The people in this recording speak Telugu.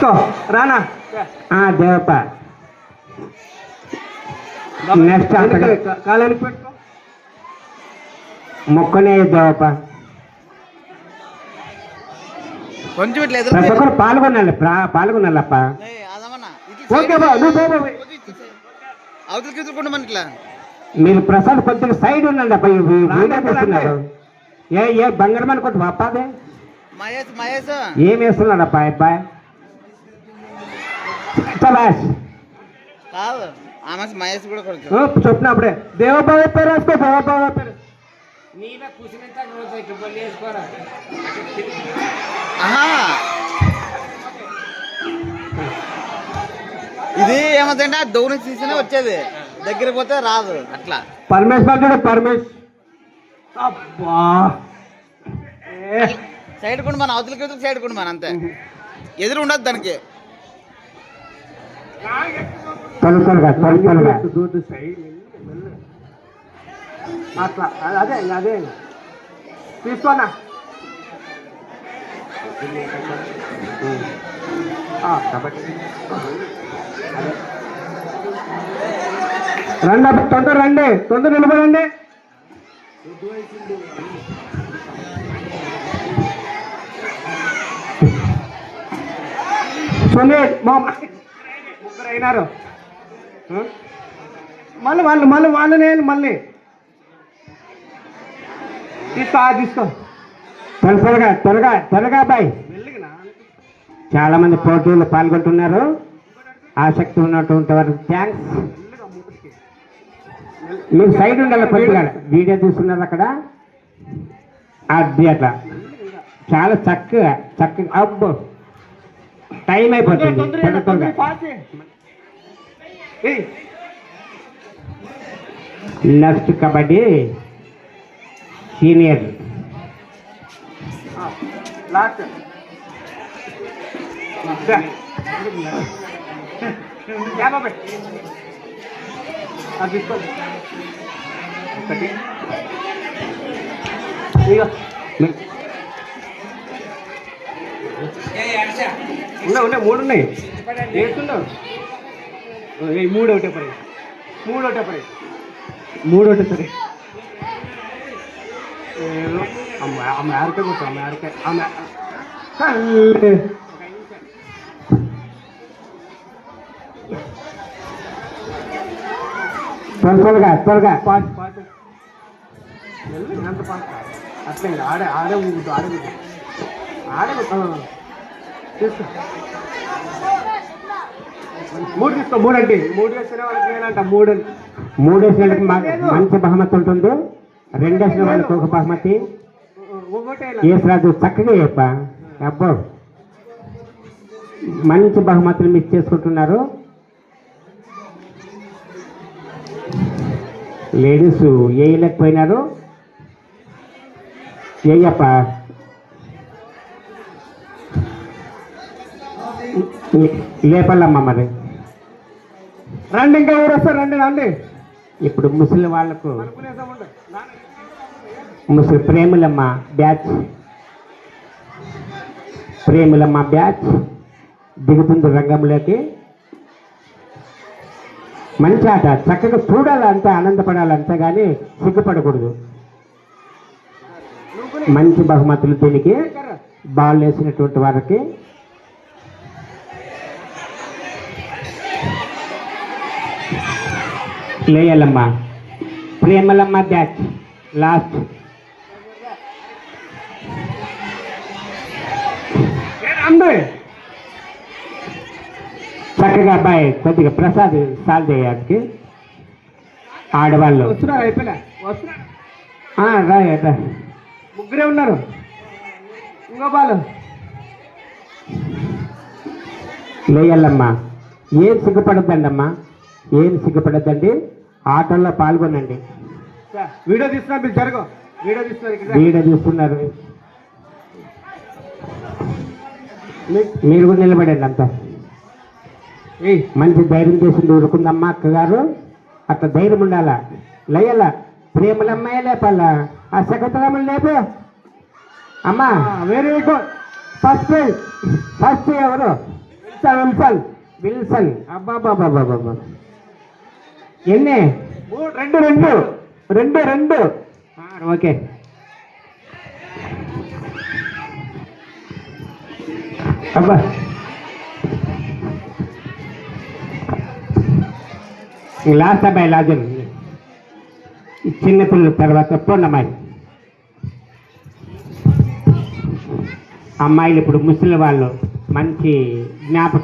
తీసుకో రానా దేవప్ప నెక్స్ట్ కాలానికి పెట్టుకో మొక్కనే దేవప్ప కొంచెం ఇట్లా ప్రతి ఒక్కరు పాల్గొనాలప్ప ఓకే బా నువ్వు అవతలకి ఎదుర్కొండ మన ఇట్లా మీరు ప్రసాద్ కొద్దిగా సైడ్ ఉండండి అప్ప వీడియో తీస్తున్నారు. ఏ బంగారం అనుకుంటా అప్పాదే మహేష్ మహేష్ ఏం వేస్తున్నాడు అప్ప అబ్బాయి కాదు ఆమె మహేష్ కూడా కొంచెం చెప్పిన అప్పుడే దేవబాబు పేరు వేసుకో దేవబాబు పేరు ఇది ఏమంటే దౌని సీజనే వచ్చేది దగ్గర పోతే రాదు అట్లా. పరమేశ్ బాబు పరమేశ్ అబ్బా సైడ్ కూడా మన అవతలకి ఎదురు సైడ్ కూడా మన అంతే ఎదురు ఉండదు దానికి. అట్లా అదే అదే తీసుకోనా రండి తొందర రండి తొందర నిలబడండి. సునీల్ మా ముగ్గురు అయినారు మళ్ళీ నేను మళ్ళీ తీసుకో త్వరగా అబ్బాయి. చాలా మంది పోటీలు పాల్గొంటున్నారు. ఆసక్తి ఉన్నటువంటి వారికి థ్యాంక్స్. మీరు సైడ్ ఉండాలి కొద్దిగా వీడియో తీస్తున్నారు అక్కడ అది అట్లా చాలా చక్కగా అబ్బో టైం అయిపోతుంది. నెక్స్ట్ కబడ్డీ సీనియర్ ఉన్నాయి మూడు ఉన్నాయి వేస్తున్నావు మూడు ఒకటే పరి మూడు ఒకటే సరే ఆమె ఆరకాయ కూర్చో ఆమె త్వరగా ఎంత పాట అట్లా ఆడే తీసుకో మూడు అంటే మూడు వేసిన వాళ్ళకి నేనంట మూడు వేసిన మంచి బహుమతి ఉంటుంది. రెండు వేసిన వాళ్ళకి ఒక బహుమతి. ఏసరాజు చక్కగా చెప్ప అబ్బో మంచి బహుమతులు మిస్ చేసుకుంటున్నారు. లేడీస్ వేయలేకపోయినారు. ఏయప్ప లేపల్లమ్మ మరి రండి ఇంకా ఎవరు వస్తారు రండి. ఇప్పుడు ముసలి వాళ్ళకు ప్రేములమ్మ బ్యాచ్ దిగుతుంది రంగంలోకి. మంచి ఆట చక్కగా చూడాలంటే ఆనందపడాలంటే కానీ సిగ్గుపడకూడదు. మంచి బహుమతులు దీనికి బాల్ వేసినటువంటి వారికి. లేయలమ్మ ప్రేమలమ్మ బ్యాచ్ లాస్ట్. చక్కగా అబ్బాయి కొద్దిగా ప్రసాద్ సాల్ చేయడానికి ఆడవాళ్ళు రా ముగ్గురే ఉన్నారు. ఇంకో బాలు లేయల్లమ్మా ఏం సిగ్గుపడద్దండి అమ్మా, ఏం సిగ్గుపడద్దండి. ఆటల్లో పాల్గొనండి. వీడియో తీస్తున్నారు మీరు జరగ వీడియో తీస్తున్నారు మీరు కూడా నిలబడండి అంతా. మంచి ధైర్యం చేసింది ఊరుకుందమ్మా అక్కగారు. అట్లా ధైర్యం ఉండాలా. లయ్యాల ప్రేమలమ్మాయ లేపాల ఆ శకుంతలమ్మని లేపు అమ్మా. Very good. ఫస్ట్ ఎవరు విల్సన్ విల్సన్ అబ్బాబాబాబాబా ఎన్ని రెండు రెండు రెండు రెండు ఓకే అబ్బా లాస్ట్ అబ్బాయి లాజన్ చిన్నపిల్లల తర్వాత పూర్ణమ్మాయి అమ్మాయిలు ఇప్పుడు ముసలి వాళ్ళు మంచి జ్ఞాపకం